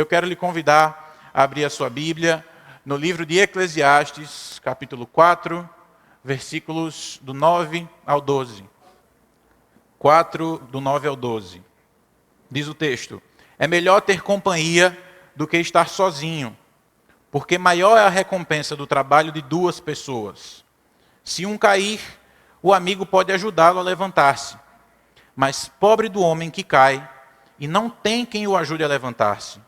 Eu quero lhe convidar a abrir a sua Bíblia no livro de Eclesiastes, capítulo 4, versículos do 9 ao 12. 4, do 9 ao 12. Diz o texto: é melhor ter companhia do que estar sozinho, porque maior é a recompensa do trabalho de duas pessoas. Se um cair, o amigo pode ajudá-lo a levantar-se. Mas pobre do homem que cai, e não tem quem o ajude a levantar-se.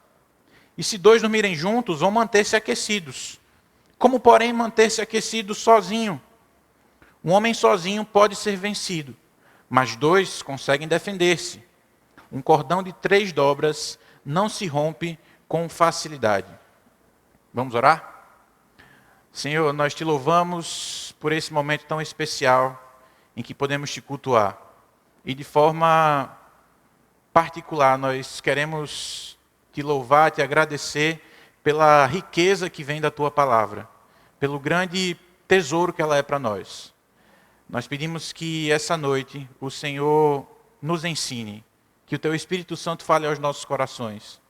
E se dois dormirem juntos, vão manter-se aquecidos. Como, porém, manter-se aquecido sozinho? Um homem sozinho pode ser vencido, mas dois conseguem defender-se. Um cordão de 3 dobras não se rompe com facilidade. Vamos orar? Senhor, nós te louvamos por esse momento tão especial em que podemos te cultuar. E de forma particular, nós queremos te louvar, te agradecer pela riqueza que vem da tua palavra, pelo grande tesouro que ela é para nós. Nós pedimos que essa noite o Senhor nos ensine, que o teu Espírito Santo fale aos nossos corações,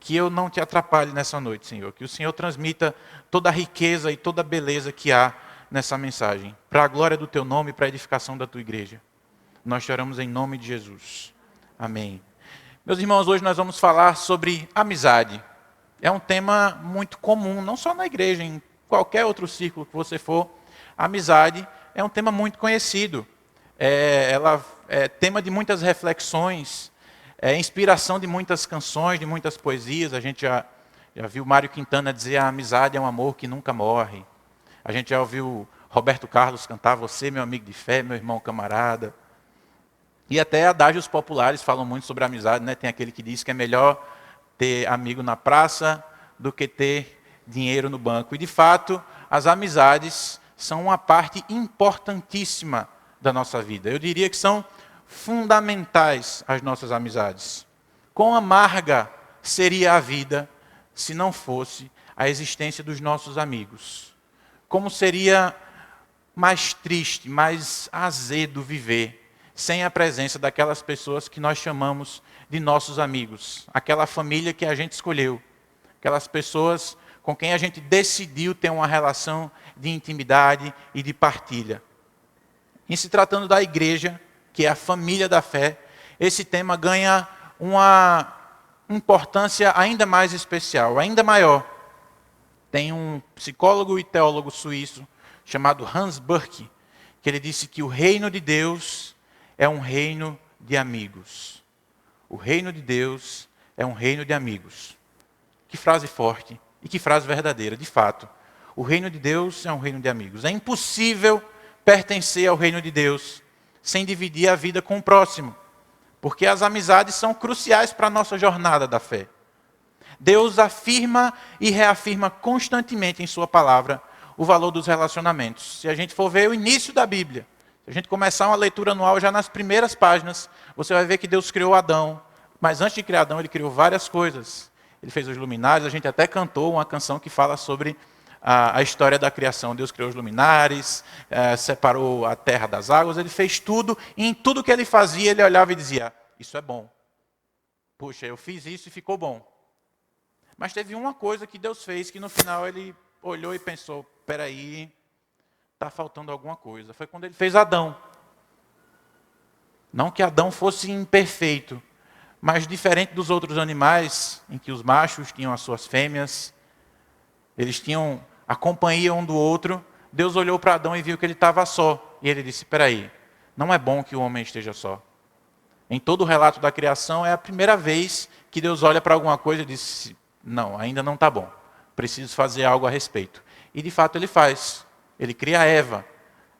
que eu não te atrapalhe nessa noite, Senhor, que o Senhor transmita toda a riqueza e toda a beleza que há nessa mensagem, para a glória do teu nome e para a edificação da tua igreja. Nós te oramos em nome de Jesus. Amém. Meus irmãos, hoje nós vamos falar sobre amizade. É um tema muito comum, não só na igreja, em qualquer outro círculo que você for. A amizade é um tema muito conhecido. Ela é tema de muitas reflexões, é inspiração de muitas canções, de muitas poesias. A gente já viu Mário Quintana dizer: a amizade é um amor que nunca morre. A gente já ouviu Roberto Carlos cantar: você, meu amigo de fé, meu irmão camarada. E até adágios populares falam muito sobre a amizade, né? Tem aquele que diz que é melhor ter amigo na praça do que ter dinheiro no banco. E de fato, as amizades são uma parte importantíssima da nossa vida. Eu diria que são fundamentais as nossas amizades. Quão amarga seria a vida se não fosse a existência dos nossos amigos? Como seria mais triste, mais azedo viver sem a presença daquelas pessoas que nós chamamos de nossos amigos, aquela família que a gente escolheu, aquelas pessoas com quem a gente decidiu ter uma relação de intimidade e de partilha. Em se tratando da igreja, que é a família da fé, esse tema ganha uma importância ainda mais especial, ainda maior. Tem um psicólogo e teólogo suíço chamado Hans Burke, que ele disse que o reino de Deus é um reino de amigos. O reino de Deus é um reino de amigos. Que frase forte e que frase verdadeira, de fato. O reino de Deus é um reino de amigos. É impossível pertencer ao reino de Deus sem dividir a vida com o próximo, porque as amizades são cruciais para a nossa jornada da fé. Deus afirma e reafirma constantemente em sua palavra o valor dos relacionamentos. Se a gente for ver o início da Bíblia, se a gente começar uma leitura anual já nas primeiras páginas, você vai ver que Deus criou Adão. Mas antes de criar Adão, ele criou várias coisas. Ele fez os luminares, a gente até cantou uma canção que fala sobre a história da criação. Deus criou os luminares, separou a terra das águas, ele fez tudo, e em tudo que ele fazia, ele olhava e dizia: isso é bom. Puxa, eu fiz isso e ficou bom. Mas teve uma coisa que Deus fez, que no final ele olhou e pensou: peraí, está faltando alguma coisa. Foi quando ele fez Adão. Não que Adão fosse imperfeito, mas diferente dos outros animais, em que os machos tinham as suas fêmeas, eles tinham a companhia um do outro, Deus olhou para Adão e viu que ele estava só. E ele disse: espera aí, não é bom que o homem esteja só. Em todo o relato da criação, é a primeira vez que Deus olha para alguma coisa e diz: não, ainda não está bom, preciso fazer algo a respeito. E de fato ele faz. Ele cria Eva.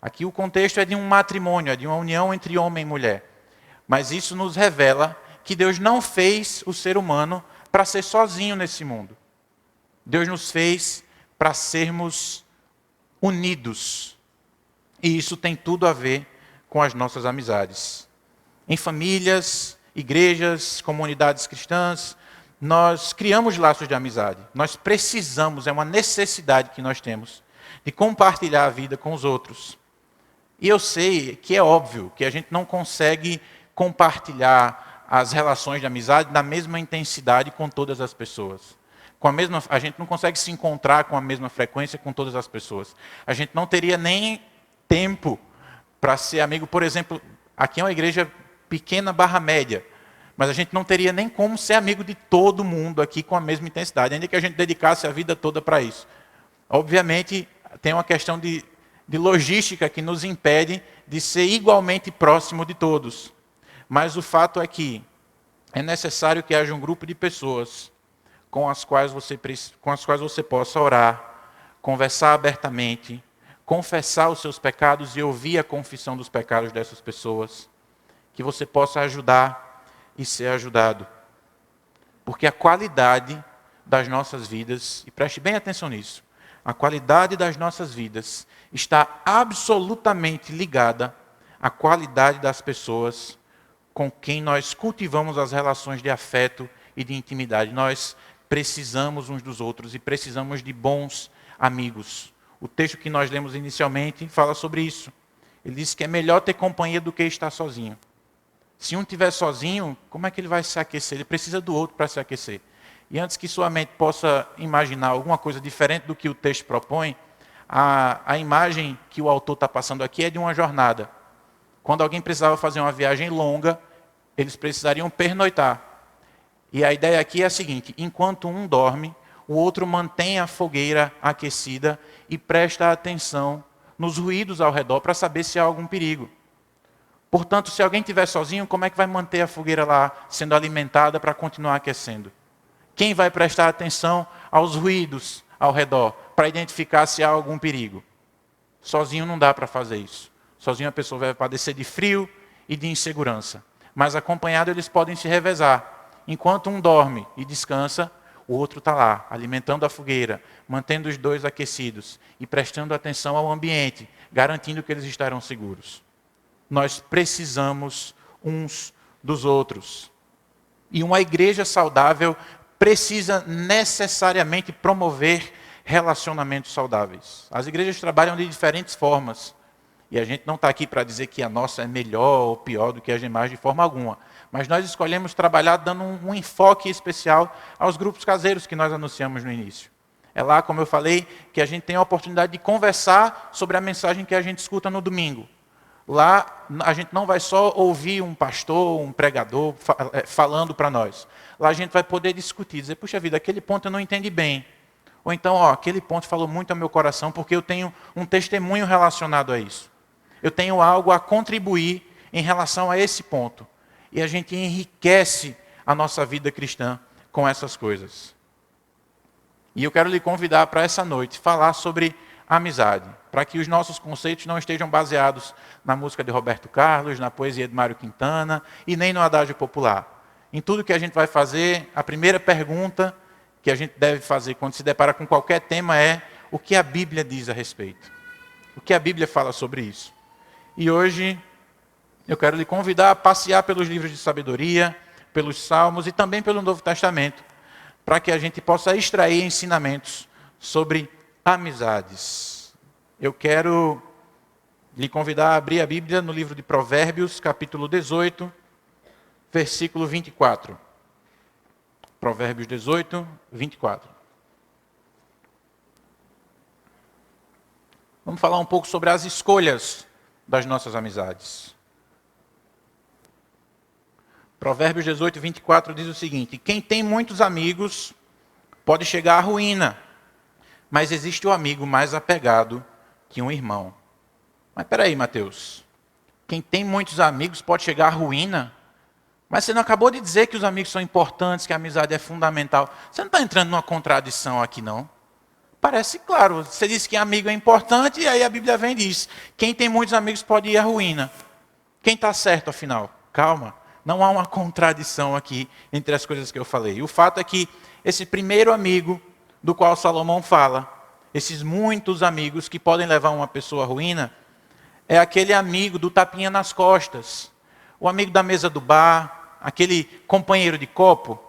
Aqui o contexto é de um matrimônio, é de uma união entre homem e mulher. Mas isso nos revela que Deus não fez o ser humano para ser sozinho nesse mundo. Deus nos fez para sermos unidos. E isso tem tudo a ver com as nossas amizades. Em famílias, igrejas, comunidades cristãs, nós criamos laços de amizade. Nós precisamos, é uma necessidade que nós temos, de compartilhar a vida com os outros. E eu sei que é óbvio que a gente não consegue compartilhar as relações de amizade na mesma intensidade com todas as pessoas. A gente não consegue se encontrar com a mesma frequência com todas as pessoas. A gente não teria nem tempo para ser amigo. Por exemplo, aqui é uma igreja pequena barra média, mas a gente não teria nem como ser amigo de todo mundo aqui com a mesma intensidade, ainda que a gente dedicasse a vida toda para isso. Obviamente, tem uma questão de logística que nos impede de ser igualmente próximo de todos. Mas o fato é que é necessário que haja um grupo de pessoas com as quais você possa orar, conversar abertamente, confessar os seus pecados e ouvir a confissão dos pecados dessas pessoas, que você possa ajudar e ser ajudado. Porque a qualidade das nossas vidas, e preste bem atenção nisso, a qualidade das nossas vidas está absolutamente ligada à qualidade das pessoas com quem nós cultivamos as relações de afeto e de intimidade. Nós precisamos uns dos outros e precisamos de bons amigos. O texto que nós lemos inicialmente fala sobre isso. Ele diz que é melhor ter companhia do que estar sozinho. Se um estiver sozinho, como é que ele vai se aquecer? Ele precisa do outro para se aquecer. E antes que sua mente possa imaginar alguma coisa diferente do que o texto propõe, a imagem que o autor está passando aqui é de uma jornada. Quando alguém precisava fazer uma viagem longa, eles precisariam pernoitar. E a ideia aqui é a seguinte: enquanto um dorme, o outro mantém a fogueira aquecida e presta atenção nos ruídos ao redor para saber se há algum perigo. Portanto, se alguém estiver sozinho, como é que vai manter a fogueira lá sendo alimentada para continuar aquecendo? Quem vai prestar atenção aos ruídos ao redor para identificar se há algum perigo? Sozinho não dá para fazer isso. Sozinho a pessoa vai padecer de frio e de insegurança. Mas acompanhado eles podem se revezar. Enquanto um dorme e descansa, o outro está lá, alimentando a fogueira, mantendo os dois aquecidos e prestando atenção ao ambiente, garantindo que eles estarão seguros. Nós precisamos uns dos outros. E uma igreja saudável precisa necessariamente promover relacionamentos saudáveis. As igrejas trabalham de diferentes formas. E a gente não está aqui para dizer que a nossa é melhor ou pior do que as demais de forma alguma. Mas nós escolhemos trabalhar dando um enfoque especial aos grupos caseiros que nós anunciamos no início. É lá, como eu falei, que a gente tem a oportunidade de conversar sobre a mensagem que a gente escuta no domingo. Lá a gente não vai só ouvir um pastor, um pregador falando para nós. Lá a gente vai poder discutir, dizer, puxa vida, aquele ponto eu não entendi bem. Ou então, aquele ponto falou muito ao meu coração porque eu tenho um testemunho relacionado a isso. Eu tenho algo a contribuir em relação a esse ponto. E a gente enriquece a nossa vida cristã com essas coisas. E eu quero lhe convidar para essa noite falar sobre amizade, para que os nossos conceitos não estejam baseados na música de Roberto Carlos, na poesia de Mário Quintana e nem no adágio popular. Em tudo que a gente vai fazer, a primeira pergunta que a gente deve fazer quando se depara com qualquer tema é: o que a Bíblia diz a respeito? O que a Bíblia fala sobre isso? E hoje eu quero lhe convidar a passear pelos livros de sabedoria, pelos Salmos e também pelo Novo Testamento, para que a gente possa extrair ensinamentos sobre amizades. Eu quero lhe convidar a abrir a Bíblia no livro de Provérbios, capítulo 18, versículo 24. Provérbios 18, 24. Vamos falar um pouco sobre as escolhas das nossas amizades. Provérbios 18, 24 diz o seguinte: quem tem muitos amigos pode chegar à ruína, mas existe o amigo mais apegado que um irmão. Mas peraí, Mateus, quem tem muitos amigos pode chegar à ruína? Mas você não acabou de dizer que os amigos são importantes, que a amizade é fundamental. Você não está entrando numa contradição aqui, não? Parece claro. Você disse que amigo é importante, e aí a Bíblia vem e diz: quem tem muitos amigos pode ir à ruína. Quem está certo, afinal? Calma. Não há uma contradição aqui entre as coisas que eu falei. O fato é que esse primeiro amigo do qual Salomão fala, esses muitos amigos que podem levar uma pessoa à ruína, é aquele amigo do tapinha nas costas. O amigo da mesa do bar, aquele companheiro de copo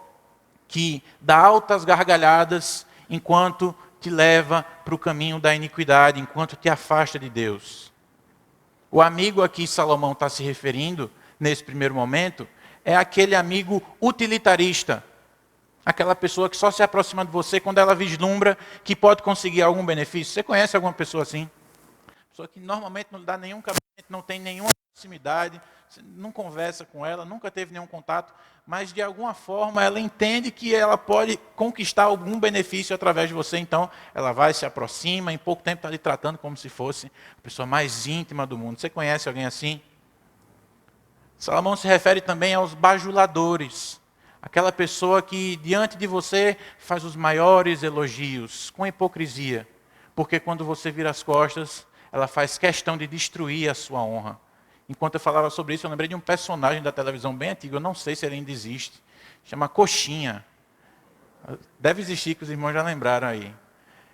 que dá altas gargalhadas enquanto te leva para o caminho da iniquidade, enquanto te afasta de Deus. O amigo a que Salomão está se referindo, nesse primeiro momento, é aquele amigo utilitarista. Aquela pessoa que só se aproxima de você quando ela vislumbra que pode conseguir algum benefício. Você conhece alguma pessoa assim? Pessoa que normalmente não dá nenhum cabimento, não tem nenhuma proximidade, você não conversa com ela, nunca teve nenhum contato, mas de alguma forma ela entende que ela pode conquistar algum benefício através de você, então ela vai, se aproxima, em pouco tempo está lhe tratando como se fosse a pessoa mais íntima do mundo. Você conhece alguém assim? Salomão se refere também aos bajuladores. Aquela pessoa que diante de você faz os maiores elogios, com hipocrisia. Porque quando você vira as costas, ela faz questão de destruir a sua honra. Enquanto eu falava sobre isso, eu lembrei de um personagem da televisão bem antigo, eu não sei se ele ainda existe, chama Coxinha. Deve existir, que os irmãos já lembraram aí.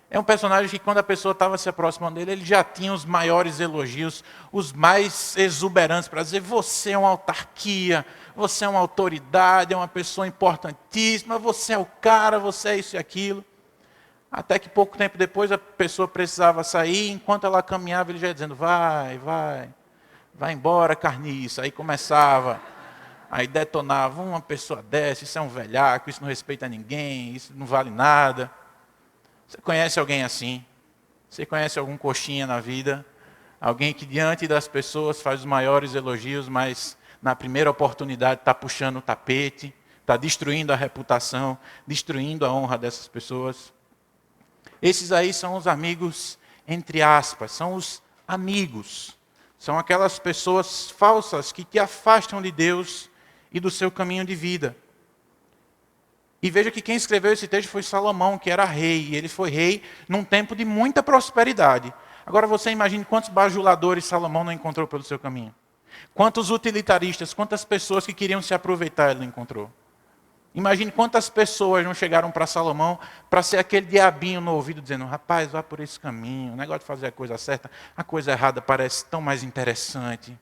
É um personagem que quando a pessoa estava se aproximando dele, ele já tinha os maiores elogios, os mais exuberantes para dizer, você é uma autarquia, você é uma autoridade, é uma pessoa importantíssima, você é o cara, você é isso e aquilo. Até que pouco tempo depois a pessoa precisava sair, enquanto ela caminhava ele já ia dizendo, vai embora carniça. Aí começava, aí detonava, uma pessoa dessa, isso é um velhaco, isso não respeita ninguém, isso não vale nada. Você conhece alguém assim? Você conhece algum coxinha na vida? Alguém que diante das pessoas faz os maiores elogios, mas na primeira oportunidade está puxando o tapete, está destruindo a reputação, destruindo a honra dessas pessoas. Esses aí são os amigos, entre aspas, são os amigos. São aquelas pessoas falsas que te afastam de Deus e do seu caminho de vida. E veja que quem escreveu esse texto foi Salomão, que era rei. E ele foi rei num tempo de muita prosperidade. Agora você imagine quantos bajuladores Salomão não encontrou pelo seu caminho. Quantos utilitaristas, quantas pessoas que queriam se aproveitar ele não encontrou. Imagine quantas pessoas não chegaram para Salomão para ser aquele diabinho no ouvido dizendo, rapaz, vá por esse caminho, o negócio de fazer a coisa certa, a coisa errada parece tão mais interessante.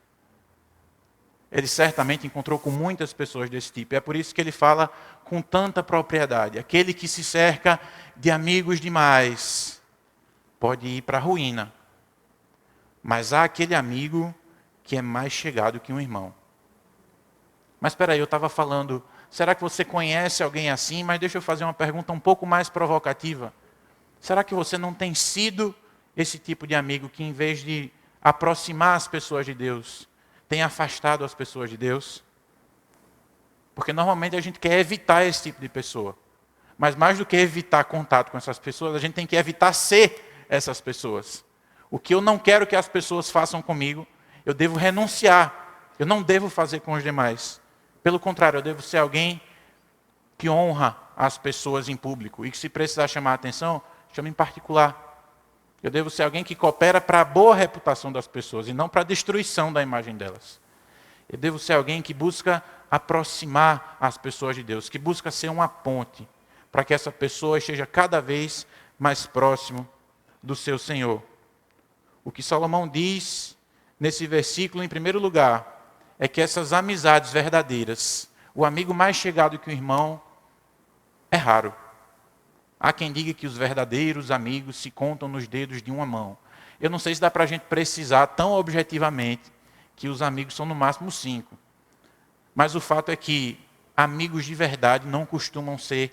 Ele certamente encontrou com muitas pessoas desse tipo. É por isso que ele fala com tanta propriedade. Aquele que se cerca de amigos demais pode ir para a ruína. Mas há aquele amigo que é mais chegado que um irmão. Mas espera aí, eu estava falando, será que você conhece alguém assim? Mas deixa eu fazer uma pergunta um pouco mais provocativa. Será que você não tem sido esse tipo de amigo que, em vez de aproximar as pessoas de Deus, tem afastado as pessoas de Deus? Porque normalmente a gente quer evitar esse tipo de pessoa. Mas mais do que evitar contato com essas pessoas, a gente tem que evitar ser essas pessoas. O que eu não quero que as pessoas façam comigo, eu devo renunciar. Eu não devo fazer com os demais. Pelo contrário, eu devo ser alguém que honra as pessoas em público. E que se precisar chamar a atenção, chame em particular. Eu devo ser alguém que coopera para a boa reputação das pessoas e não para a destruição da imagem delas. Eu devo ser alguém que busca aproximar as pessoas de Deus, que busca ser uma ponte para que essa pessoa esteja cada vez mais próximo do seu Senhor. O que Salomão diz nesse versículo, em primeiro lugar, é que essas amizades verdadeiras, o amigo mais chegado que o irmão, é raro. Há quem diga que os verdadeiros amigos se contam nos dedos de uma mão. Eu não sei se dá para a gente precisar tão objetivamente que os amigos são no máximo 5. Mas o fato é que amigos de verdade não costumam ser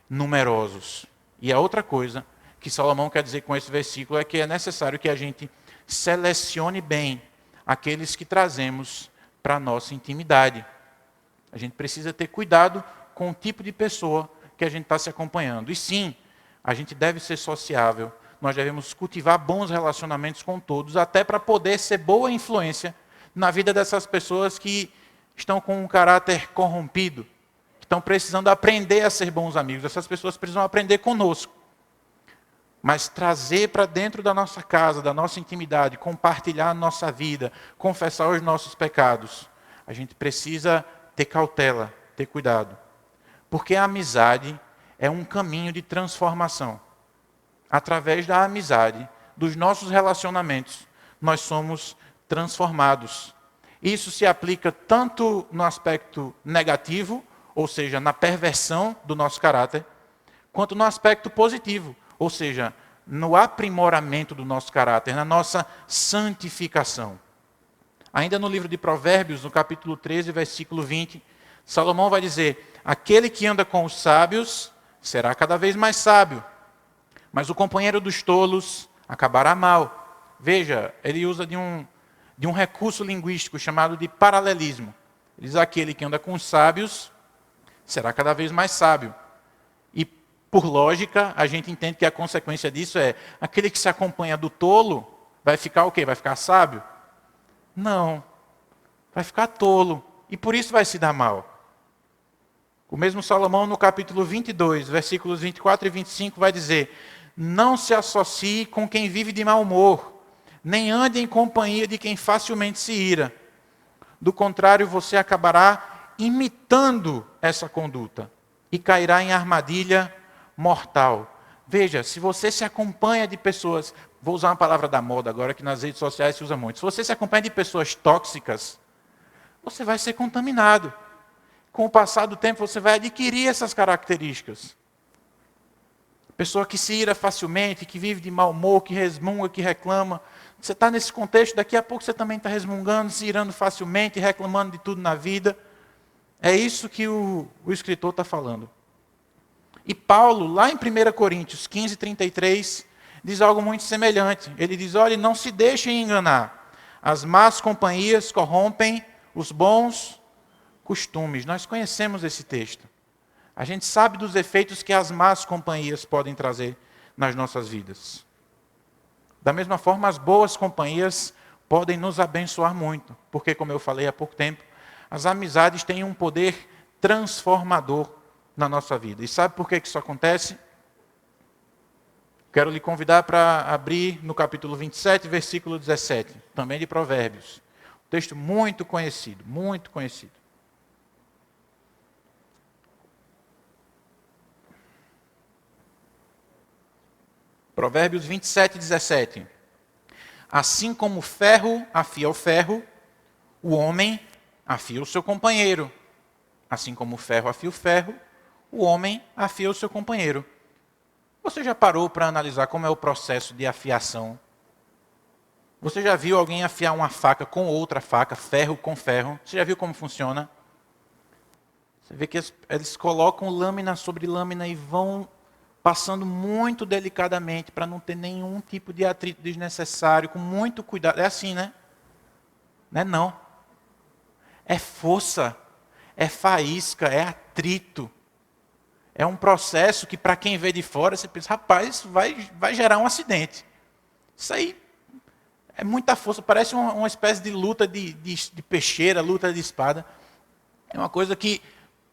numerosos. E a outra coisa que Salomão quer dizer com esse versículo é que é necessário que a gente selecione bem aqueles que trazemos para a nossa intimidade. A gente precisa ter cuidado com o tipo de pessoa que a gente está se acompanhando. E sim, a gente deve ser sociável, nós devemos cultivar bons relacionamentos com todos, até para poder ser boa influência na vida dessas pessoas que estão com um caráter corrompido, que estão precisando aprender a ser bons amigos. Essas pessoas precisam aprender conosco. Mas trazer para dentro da nossa casa, da nossa intimidade, compartilhar a nossa vida, confessar os nossos pecados, a gente precisa ter cautela, ter cuidado. Porque a amizade é um caminho de transformação. Através da amizade, dos nossos relacionamentos, nós somos transformados. Isso se aplica tanto no aspecto negativo, ou seja, na perversão do nosso caráter, quanto no aspecto positivo, ou seja, no aprimoramento do nosso caráter, na nossa santificação. Ainda no livro de Provérbios, no capítulo 13, versículo 20, Salomão vai dizer, aquele que anda com os sábios será cada vez mais sábio, mas o companheiro dos tolos acabará mal. Veja, ele usa de um recurso linguístico chamado de paralelismo. Ele diz, aquele que anda com os sábios será cada vez mais sábio. E, por lógica, a gente entende que a consequência disso é, aquele que se acompanha do tolo vai ficar o quê? Vai ficar sábio? Não, vai ficar tolo. E por isso vai se dar mal. O mesmo Salomão, no capítulo 22, versículos 24 e 25, vai dizer, não se associe com quem vive de mau humor, nem ande em companhia de quem facilmente se ira. Do contrário, você acabará imitando essa conduta e cairá em armadilha mortal. Veja, se você se acompanha de pessoas, vou usar uma palavra da moda agora, que nas redes sociais se usa muito. Se você se acompanha de pessoas tóxicas, você vai ser contaminado. Com o passar do tempo, você vai adquirir essas características. Pessoa que se ira facilmente, que vive de mau humor, que resmunga, que reclama. Você está nesse contexto, daqui a pouco você também está resmungando, se irando facilmente, reclamando de tudo na vida. É isso que o escritor está falando. E Paulo, lá em 1 Coríntios 15, 33, diz algo muito semelhante. Ele diz, olha, não se deixem enganar. As más companhias corrompem os bons costumes. Nós conhecemos esse texto. A gente sabe dos efeitos que as más companhias podem trazer nas nossas vidas. Da mesma forma, as boas companhias podem nos abençoar muito. Porque, como eu falei há pouco tempo, as amizades têm um poder transformador na nossa vida. E sabe por que isso acontece? Quero lhe convidar para abrir no capítulo 27, versículo 17, também de Provérbios. Um texto muito conhecido, muito conhecido. Provérbios 27, 17. Assim como o ferro afia o ferro, o homem afia o seu companheiro. Assim como o ferro afia o ferro, o homem afia o seu companheiro. Você já parou para analisar como é o processo de afiação? Você já viu alguém afiar uma faca com outra faca, ferro com ferro? Você já viu como funciona? Você vê que eles colocam lâmina sobre lâmina e vão passando muito delicadamente para não ter nenhum tipo de atrito desnecessário, com muito cuidado. É assim, né? Não é não. É força, é faísca, é atrito. É um processo que, para quem vê de fora, você pensa, rapaz, isso vai gerar um acidente. Isso aí é muita força, parece uma espécie de luta de peixeira, luta de espada. É uma coisa que,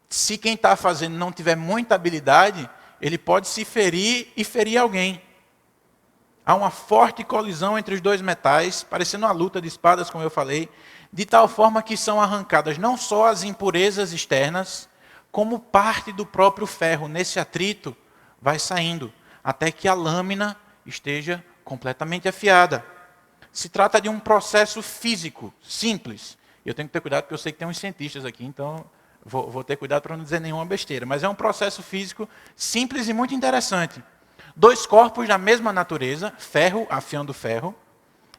se quem está fazendo não tiver muita habilidade, ele pode se ferir e ferir alguém. Há uma forte colisão entre os dois metais, parecendo uma luta de espadas, como eu falei, de tal forma que são arrancadas não só as impurezas externas, como parte do próprio ferro. Nesse atrito, vai saindo, até que a lâmina esteja completamente afiada. Se trata de um processo físico, simples. Eu tenho que ter cuidado, porque eu sei que tem uns cientistas aqui, então vou ter cuidado para não dizer nenhuma besteira. Mas é um processo físico simples e muito interessante. Dois corpos da mesma natureza, ferro afiando ferro,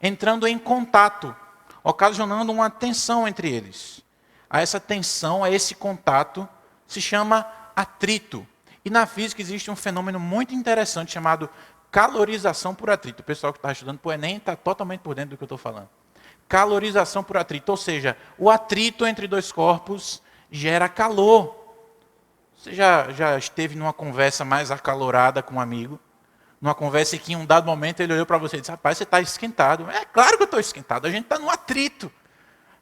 entrando em contato, ocasionando uma tensão entre eles. A essa tensão, a esse contato, se chama atrito. E na física existe um fenômeno muito interessante chamado calorização por atrito. O pessoal que está estudando para o Enem está totalmente por dentro do que eu estou falando. Calorização por atrito, ou seja, o atrito entre dois corpos gera calor. Você já esteve numa conversa mais acalorada com um amigo? Numa conversa que em um dado momento ele olhou para você e disse, rapaz, você está esquentado. É claro que eu estou esquentado, a gente está no atrito.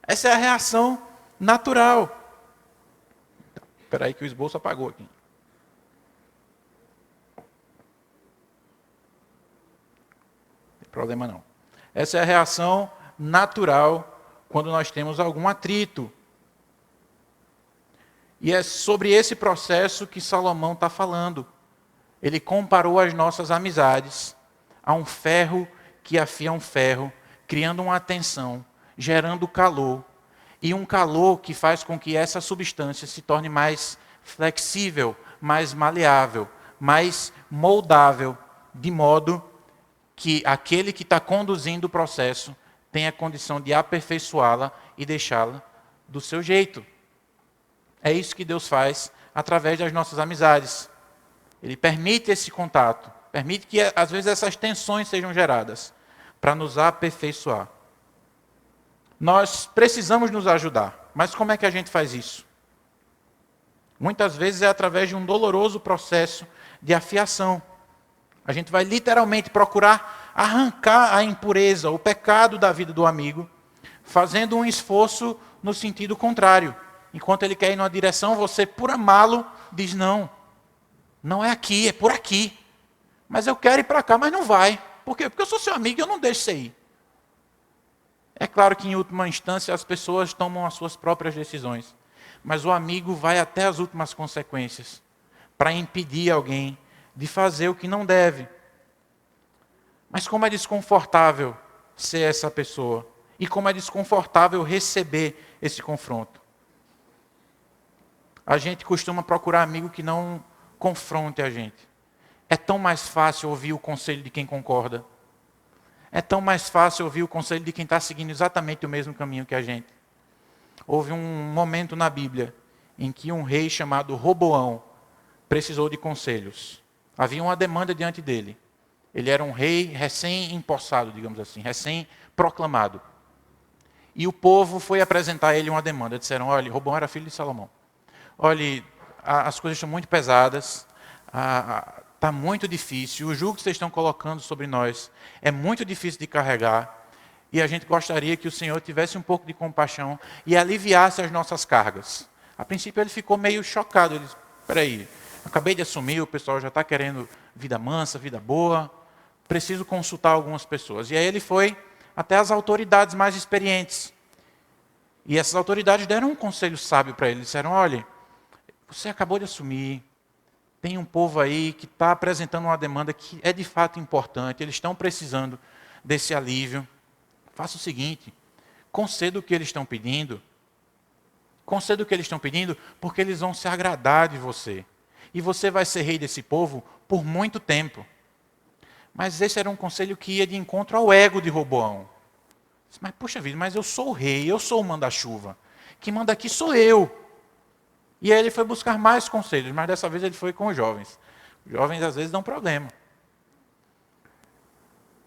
Essa é a reação natural. Espera aí que o esboço apagou aqui. Não tem problema não. Essa é a reação natural quando nós temos algum atrito. E é sobre esse processo que Salomão está falando. Ele comparou as nossas amizades a um ferro que afia um ferro, criando uma tensão, gerando calor. E um calor que faz com que essa substância se torne mais flexível, mais maleável, mais moldável, de modo que aquele que está conduzindo o processo tenha a condição de aperfeiçoá-la e deixá-la do seu jeito. É isso que Deus faz através das nossas amizades. Ele permite esse contato, permite que às vezes essas tensões sejam geradas para nos aperfeiçoar. Nós precisamos nos ajudar, mas como é que a gente faz isso? Muitas vezes é através de um doloroso processo de afiação. A gente vai literalmente procurar arrancar a impureza, o pecado da vida do amigo, fazendo um esforço no sentido contrário. Enquanto ele quer ir numa direção, você, por amá-lo, diz não. Não é aqui, é por aqui. Mas eu quero ir para cá, mas não vai. Por quê? Porque eu sou seu amigo e eu não deixo você ir. É claro que, em última instância, as pessoas tomam as suas próprias decisões. Mas o amigo vai até as últimas consequências para impedir alguém de fazer o que não deve. Mas como é desconfortável ser essa pessoa. E como é desconfortável receber esse confronto. A gente costuma procurar amigo que não confronte a gente. É tão mais fácil ouvir o conselho de quem concorda. É tão mais fácil ouvir o conselho de quem está seguindo exatamente o mesmo caminho que a gente. Houve um momento na Bíblia em que um rei chamado Roboão precisou de conselhos. Havia uma demanda diante dele. Ele era um rei recém-empossado, digamos assim, recém-proclamado. E o povo foi apresentar a ele uma demanda. Disseram, olha, Roboão era filho de Salomão. Olha, as coisas estão muito pesadas, está muito difícil, o jugo que vocês estão colocando sobre nós é muito difícil de carregar, e a gente gostaria que o Senhor tivesse um pouco de compaixão e aliviasse as nossas cargas. A princípio ele ficou meio chocado, ele disse, espera aí, acabei de assumir, o pessoal já está querendo vida mansa, vida boa, preciso consultar algumas pessoas. E aí ele foi até as autoridades mais experientes. E essas autoridades deram um conselho sábio para ele, disseram, olha, você acabou de assumir, tem um povo aí que está apresentando uma demanda que é de fato importante, eles estão precisando desse alívio. Faça o seguinte, conceda o que eles estão pedindo, porque eles vão se agradar de você. E você vai ser rei desse povo por muito tempo. Mas esse era um conselho que ia de encontro ao ego de Roboão. Mas, puxa vida, mas eu sou o rei, eu sou o manda-chuva. Quem manda aqui sou eu. E aí ele foi buscar mais conselhos, mas dessa vez ele foi com os jovens. Os jovens às vezes dão problema.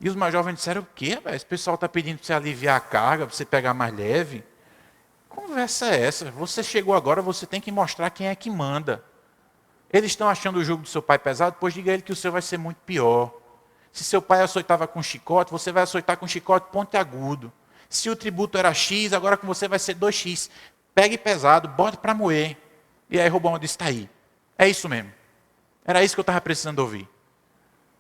E os mais jovens disseram, o quê? Esse pessoal está pedindo para você aliviar a carga, para você pegar mais leve. Que conversa é essa? Você chegou agora, você tem que mostrar quem é que manda. Eles estão achando o jugo do seu pai pesado, pois diga a ele que o seu vai ser muito pior. Se seu pai açoitava com chicote, você vai açoitar com chicote pontiagudo. Se o tributo era X, agora com você vai ser 2X. Pegue pesado, bote para moer. E aí Roboão disse, está aí. É isso mesmo. Era isso que eu estava precisando ouvir.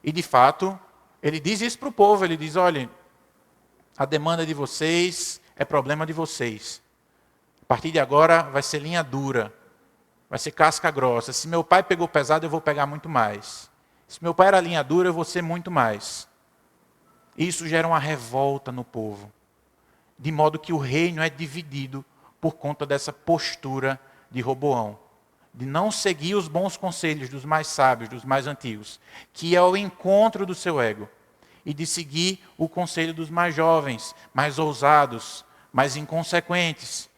E de fato, ele diz isso para o povo. Ele diz, olha, a demanda de vocês é problema de vocês. A partir de agora vai ser linha dura. Vai ser casca grossa. Se meu pai pegou pesado, eu vou pegar muito mais. Se meu pai era linha dura, eu vou ser muito mais. Isso gera uma revolta no povo. De modo que o reino é dividido por conta dessa postura de Roboão, de não seguir os bons conselhos dos mais sábios, dos mais antigos, que é o encontro do seu ego, e de seguir o conselho dos mais jovens, mais ousados, mais inconsequentes,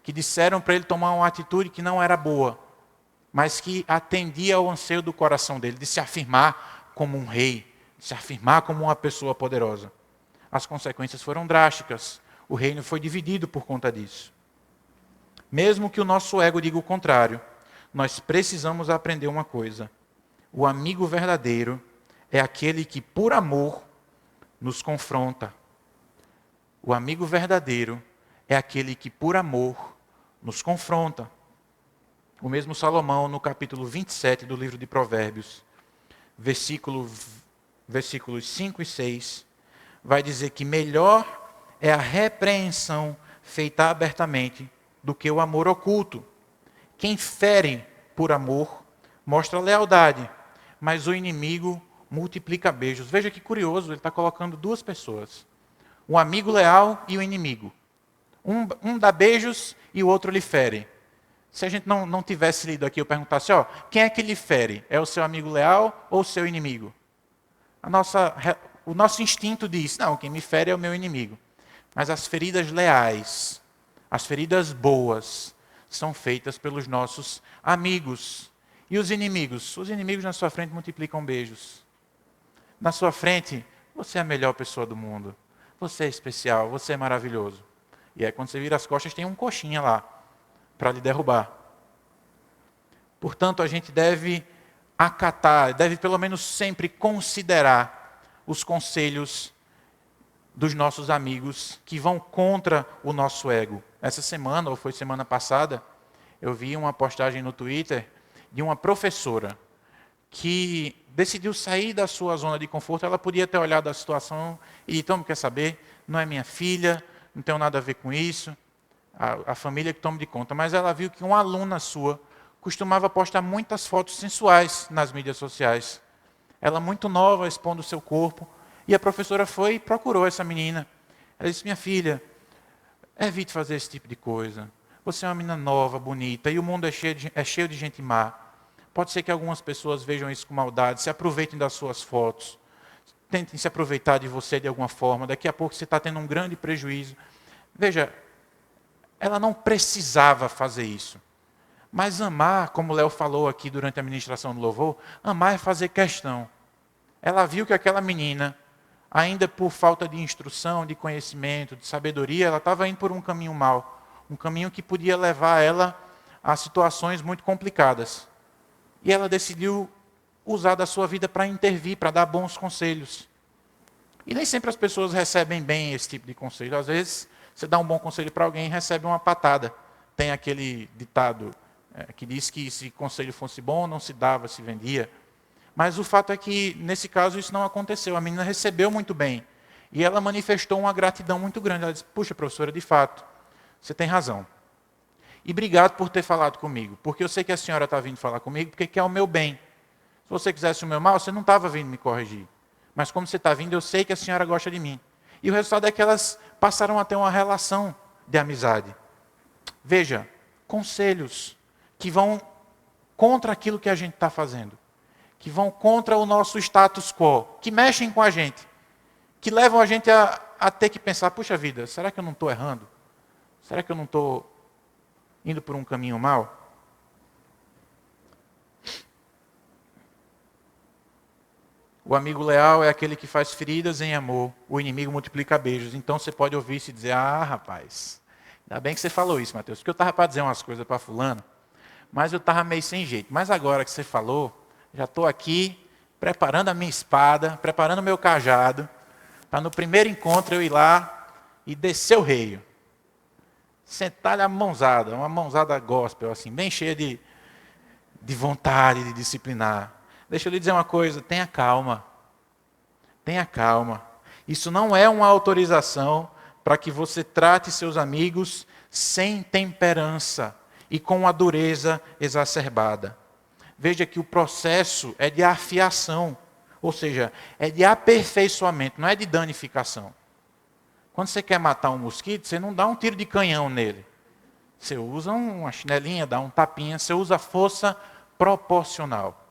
que disseram para ele tomar uma atitude que não era boa, mas que atendia ao anseio do coração dele, de se afirmar como um rei, de se afirmar como uma pessoa poderosa. As consequências foram drásticas, o reino foi dividido por conta disso. Mesmo que o nosso ego diga o contrário, nós precisamos aprender uma coisa. O amigo verdadeiro é aquele que, por amor, nos confronta. O amigo verdadeiro é aquele que, por amor, nos confronta. O mesmo Salomão, no capítulo 27 do livro de Provérbios, versículos 5 e 6, vai dizer que melhor é a repreensão feita abertamente do que o amor oculto. Quem fere por amor mostra lealdade, mas o inimigo multiplica beijos. Veja que curioso, ele está colocando duas pessoas. Um amigo leal e o inimigo. Um dá beijos e o outro lhe fere. Se a gente não tivesse lido aqui, eu perguntasse, quem é que lhe fere? É o seu amigo leal ou o seu inimigo? O nosso instinto diz, não, quem me fere é o meu inimigo. Mas as feridas leais, as feridas boas, são feitas pelos nossos amigos. E os inimigos? Os inimigos na sua frente multiplicam beijos. Na sua frente, você é a melhor pessoa do mundo. Você é especial, você é maravilhoso. E aí quando você vira as costas, tem um coxinha lá para lhe derrubar. Portanto, a gente deve acatar, deve pelo menos sempre considerar os conselhos dos nossos amigos que vão contra o nosso ego. Essa semana, ou foi semana passada, eu vi uma postagem no Twitter de uma professora que decidiu sair da sua zona de conforto. Ela podia ter olhado a situação e dito, então, quer saber, não é minha filha, não tenho nada a ver com isso, a família que tome de conta. Mas ela viu que uma aluna sua costumava postar muitas fotos sensuais nas mídias sociais. Ela muito nova, expondo o seu corpo. E a professora foi e procurou essa menina. Ela disse, minha filha, evite fazer esse tipo de coisa. Você é uma menina nova, bonita, e o mundo é cheio de gente má. Pode ser que algumas pessoas vejam isso com maldade, se aproveitem das suas fotos, tentem se aproveitar de você de alguma forma. Daqui a pouco você está tendo um grande prejuízo. Veja, ela não precisava fazer isso. Mas amar, como o Léo falou aqui durante a ministração do louvor, amar é fazer questão. Ela viu que aquela menina, ainda por falta de instrução, de conhecimento, de sabedoria, ela estava indo por um caminho mau. Um caminho que podia levar ela a situações muito complicadas. E ela decidiu usar da sua vida para intervir, para dar bons conselhos. E nem sempre as pessoas recebem bem esse tipo de conselho. Às vezes, você dá um bom conselho para alguém e recebe uma patada. Tem aquele ditado que diz que se conselho fosse bom, não se dava, se vendia. Mas o fato é que, nesse caso, isso não aconteceu. A menina recebeu muito bem. E ela manifestou uma gratidão muito grande. Ela disse, puxa, professora, de fato, você tem razão. E obrigado por ter falado comigo. Porque eu sei que a senhora está vindo falar comigo porque quer o meu bem. Se você quisesse o meu mal, você não estava vindo me corrigir. Mas como você está vindo, eu sei que a senhora gosta de mim. E o resultado é que elas passaram a ter uma relação de amizade. Veja, conselhos que vão contra aquilo que a gente está fazendo. Que vão contra o nosso status quo. Que mexem com a gente. Que levam a gente a ter que pensar, puxa vida, será que eu não estou errando? Será que eu não estou indo por um caminho mau? O amigo leal é aquele que faz feridas em amor. O inimigo multiplica beijos. Então você pode ouvir isso e dizer, ah, rapaz, ainda bem que você falou isso, Mateus. Porque eu estava para dizer umas coisas para fulano, mas eu estava meio sem jeito. Mas agora que você falou, já estou aqui preparando a minha espada, preparando o meu cajado, para no primeiro encontro eu ir lá e descer o reio. Sentar-lhe a mãozada, uma mãozada gospel, assim, bem cheia de vontade de disciplinar. Deixa eu lhe dizer uma coisa, tenha calma. Tenha calma. Isso não é uma autorização para que você trate seus amigos sem temperança e com a dureza exacerbada. Veja que o processo é de afiação, ou seja, é de aperfeiçoamento, não é de danificação. Quando você quer matar um mosquito, você não dá um tiro de canhão nele. Você usa uma chinelinha, dá um tapinha, você usa força proporcional.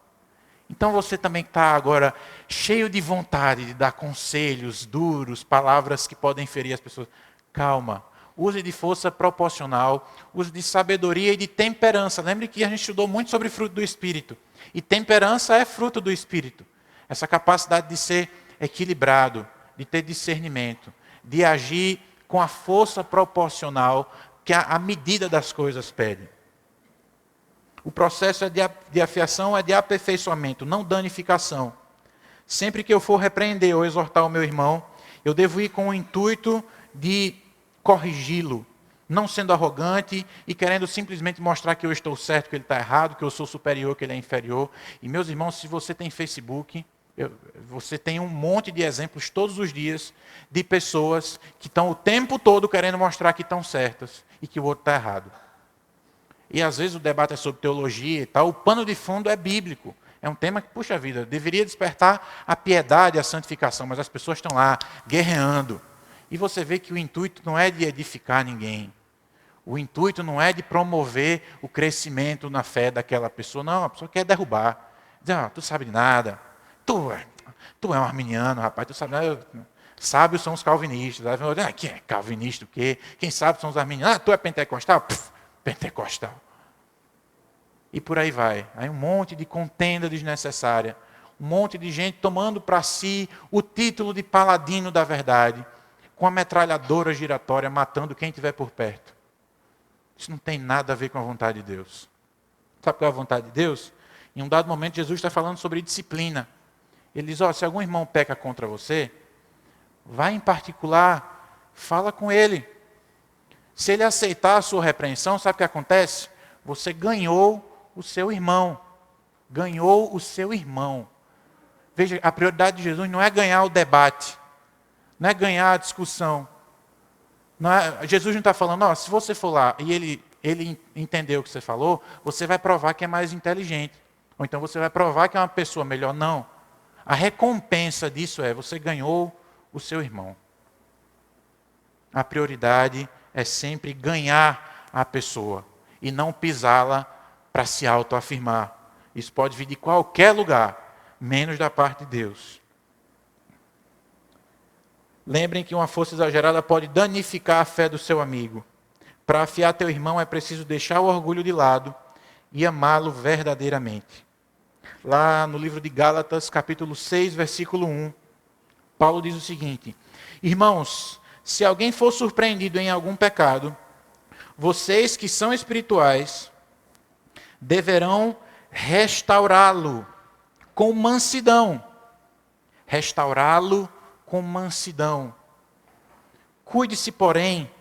Então você também está agora cheio de vontade de dar conselhos duros, palavras que podem ferir as pessoas. Calma, use de força proporcional, use de sabedoria e de temperança. Lembre que a gente estudou muito sobre fruto do Espírito. E temperança é fruto do Espírito. Essa capacidade de ser equilibrado, de ter discernimento, de agir com a força proporcional que a medida das coisas pede. O processo de afiação é de aperfeiçoamento, não danificação. Sempre que eu for repreender ou exortar o meu irmão, eu devo ir com o intuito de corrigi-lo, não sendo arrogante e querendo simplesmente mostrar que eu estou certo, que ele está errado, que eu sou superior, que ele é inferior. E meus irmãos, se você tem Facebook, você tem um monte de exemplos todos os dias de pessoas que estão o tempo todo querendo mostrar que estão certas e que o outro está errado. E às vezes o debate é sobre teologia e tal, o pano de fundo é bíblico. É um tema que, puxa vida, deveria despertar a piedade, a santificação, mas as pessoas estão lá guerreando. E você vê que o intuito não é de edificar ninguém. O intuito não é de promover o crescimento na fé daquela pessoa. Não, a pessoa quer derrubar. Diz, tu sabe de nada. Tu é um arminiano, rapaz, tu sabe nada. Sábios são os calvinistas. Quem é calvinista o quê? Quem sabe são os arminianos. Tu é pentecostal? pentecostal. E por aí vai. Aí um monte de contenda desnecessária. Um monte de gente tomando para si o título de paladino da verdade, com a metralhadora giratória matando quem estiver por perto. Isso não tem nada a ver com a vontade de Deus. Sabe qual é a vontade de Deus? Em um dado momento, Jesus está falando sobre disciplina. Ele diz, se algum irmão peca contra você, vai em particular, fala com ele. Se ele aceitar a sua repreensão, sabe o que acontece? Você ganhou o seu irmão. Ganhou o seu irmão. Veja, a prioridade de Jesus não é ganhar o debate, não é ganhar a discussão. Jesus não está falando, se você for lá e ele entendeu o que você falou, você vai provar que é mais inteligente. Ou então você vai provar que é uma pessoa melhor. Não. A recompensa disso você ganhou o seu irmão. A prioridade é sempre ganhar a pessoa e não pisá-la para se autoafirmar. Isso pode vir de qualquer lugar, menos da parte de Deus. Lembrem que uma força exagerada pode danificar a fé do seu amigo. Para afiar teu irmão é preciso deixar o orgulho de lado e amá-lo verdadeiramente. Lá no livro de Gálatas, capítulo 6, versículo 1, Paulo diz o seguinte: irmãos, se alguém for surpreendido em algum pecado, vocês que são espirituais deverão restaurá-lo com mansidão. Restaurá-lo com mansidão. Cuide-se, porém,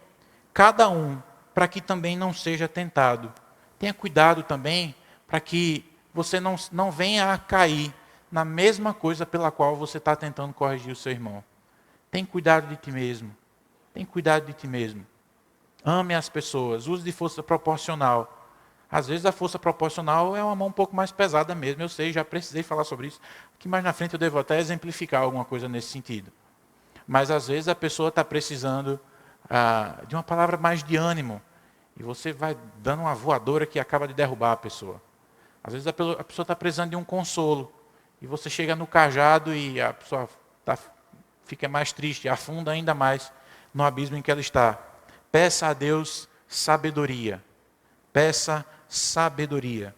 cada um, para que também não seja tentado. Tenha cuidado também, para que você não venha a cair na mesma coisa pela qual você está tentando corrigir o seu irmão. Tem cuidado de ti mesmo. Tem cuidado de ti mesmo. Ame as pessoas. Use de força proporcional. Às vezes a força proporcional é uma mão um pouco mais pesada mesmo. Eu sei, já precisei falar sobre isso. Aqui mais na frente eu devo até exemplificar alguma coisa nesse sentido. Mas às vezes a pessoa está precisando de uma palavra mais de ânimo. E você vai dando uma voadora que acaba de derrubar a pessoa. Às vezes a pessoa está precisando de um consolo. E você chega no cajado e a pessoa fica mais triste, afunda ainda mais no abismo em que ela está. Peça a Deus sabedoria. Peça sabedoria.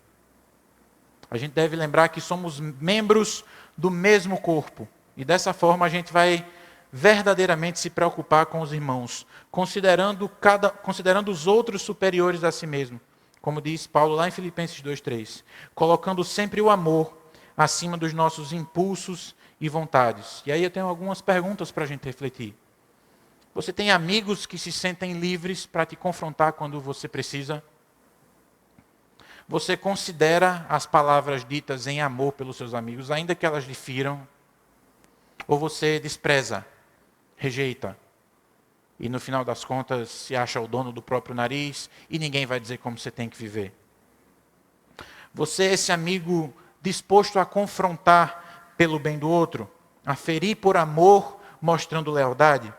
A gente deve lembrar que somos membros do mesmo corpo. E dessa forma a gente vai verdadeiramente se preocupar com os irmãos, considerando os outros superiores a si mesmo. Como diz Paulo lá em Filipenses 2:3, colocando sempre o amor acima dos nossos impulsos e vontades. E aí eu tenho algumas perguntas para a gente refletir. Você tem amigos que se sentem livres para te confrontar quando você precisa? Você considera as palavras ditas em amor pelos seus amigos, ainda que elas lhe firam? Ou você despreza, rejeita? E no final das contas se acha o dono do próprio nariz e ninguém vai dizer como você tem que viver. Você é esse amigo disposto a confrontar pelo bem do outro? A ferir por amor, mostrando lealdade?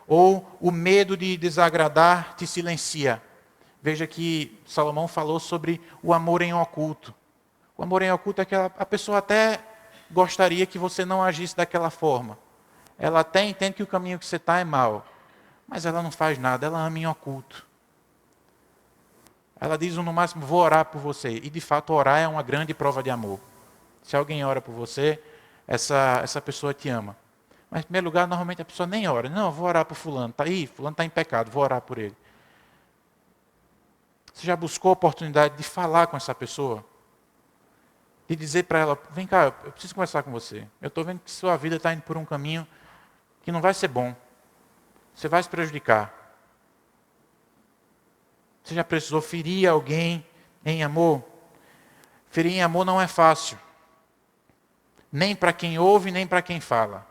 Ou o medo de desagradar te silencia? Veja que Salomão falou sobre o amor em oculto. O amor em oculto é que a pessoa até gostaria que você não agisse daquela forma. Ela até entende que o caminho que você está é mau. Mas ela não faz nada, ela ama em oculto. Ela diz no máximo, vou orar por você. E de fato orar é uma grande prova de amor. Se alguém ora por você, essa pessoa te ama. Mas em primeiro lugar, normalmente a pessoa nem ora. Não, vou orar por fulano. Fulano está em pecado, vou orar por ele. Você já buscou a oportunidade de falar com essa pessoa? De dizer para ela, vem cá, eu preciso conversar com você. Eu estou vendo que sua vida está indo por um caminho que não vai ser bom. Você vai se prejudicar. Você já precisou ferir alguém em amor? Ferir em amor não é fácil. Nem para quem ouve, nem para quem fala.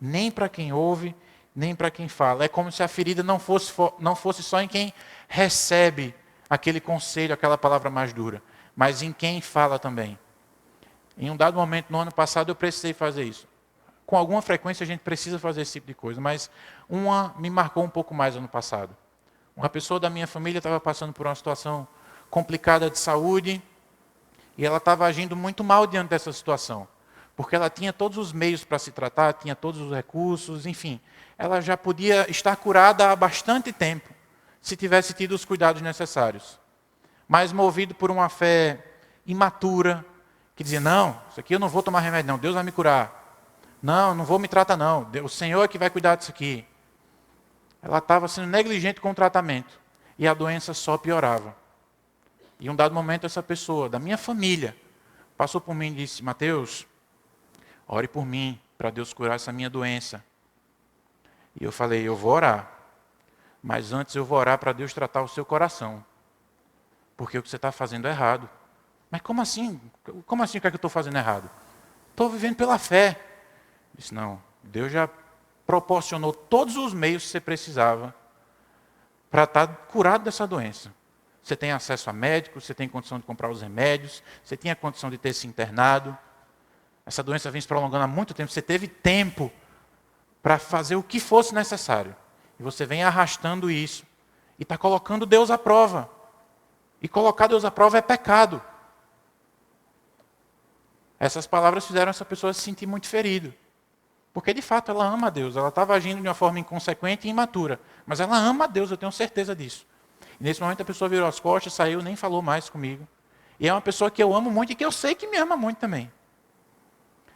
Nem para quem ouve, nem para quem fala. É como se a ferida não fosse só em quem recebe aquele conselho, aquela palavra mais dura, mas em quem fala também. Em um dado momento, no ano passado, eu precisei fazer isso. Com alguma frequência a gente precisa fazer esse tipo de coisa, mas uma me marcou um pouco mais ano passado. Uma pessoa da minha família estava passando por uma situação complicada de saúde e ela estava agindo muito mal diante dessa situação, porque ela tinha todos os meios para se tratar, tinha todos os recursos, enfim. Ela já podia estar curada há bastante tempo, se tivesse tido os cuidados necessários. Mas movido por uma fé imatura, que dizia, não, isso aqui eu não vou tomar remédio não, Deus vai me curar. Não, não vou me tratar não, o Senhor é que vai cuidar disso aqui. Ela estava sendo negligente com o tratamento. E a doença só piorava. E em um dado momento essa pessoa, da minha família, passou por mim e disse, Mateus, ore por mim, para Deus curar essa minha doença. E eu falei, eu vou orar. Mas antes eu vou orar para Deus tratar o seu coração. Porque o que você está fazendo é errado. Mas como assim? Como assim o que é que eu estou fazendo errado? Estou vivendo pela fé. Disse, não, Deus já proporcionou todos os meios que você precisava para estar curado dessa doença. Você tem acesso a médicos, você tem condição de comprar os remédios, você tinha condição de ter se internado. Essa doença vem se prolongando há muito tempo, você teve tempo para fazer o que fosse necessário. E você vem arrastando isso e está colocando Deus à prova. E colocar Deus à prova é pecado. Essas palavras fizeram essa pessoa se sentir muito ferida. Porque de fato ela ama a Deus. Ela estava agindo de uma forma inconsequente e imatura. Mas ela ama a Deus, eu tenho certeza disso. E nesse momento a pessoa virou as costas, saiu, nem falou mais comigo. E é uma pessoa que eu amo muito e que eu sei que me ama muito também.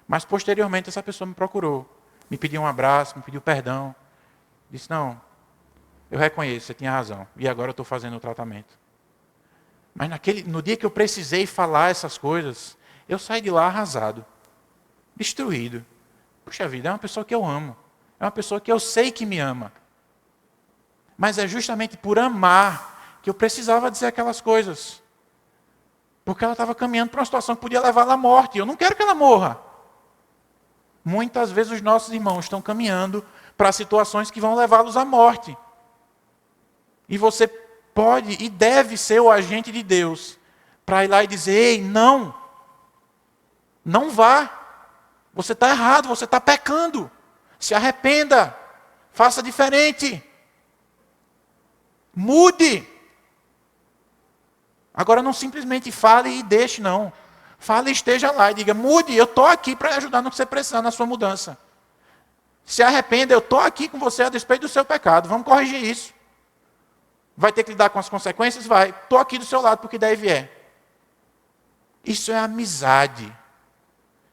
Mas posteriormente essa pessoa me procurou. Me pediu um abraço, me pediu perdão. Disse, não, eu reconheço, você tinha razão. E agora eu estou fazendo o tratamento. Mas no dia que eu precisei falar essas coisas, eu saí de lá arrasado. Destruído. Puxa vida, é uma pessoa que eu amo. É uma pessoa que eu sei que me ama. Mas é justamente por amar que eu precisava dizer aquelas coisas. Porque ela estava caminhando para uma situação que podia levá-la à morte. Eu não quero que ela morra. Muitas vezes os nossos irmãos estão caminhando para situações que vão levá-los à morte. E você pode e deve ser o agente de Deus para ir lá e dizer, ei, não. Não vá. Você está errado, você está pecando. Se arrependa. Faça diferente. Mude. Agora não simplesmente fale e deixe, não. Fale e esteja lá e diga, mude, eu estou aqui para ajudar no que você precisar na sua mudança. Se arrependa, eu estou aqui com você a despeito do seu pecado. Vamos corrigir isso. Vai ter que lidar com as consequências? Vai. Estou aqui do seu lado porque daí vier. Isso é amizade.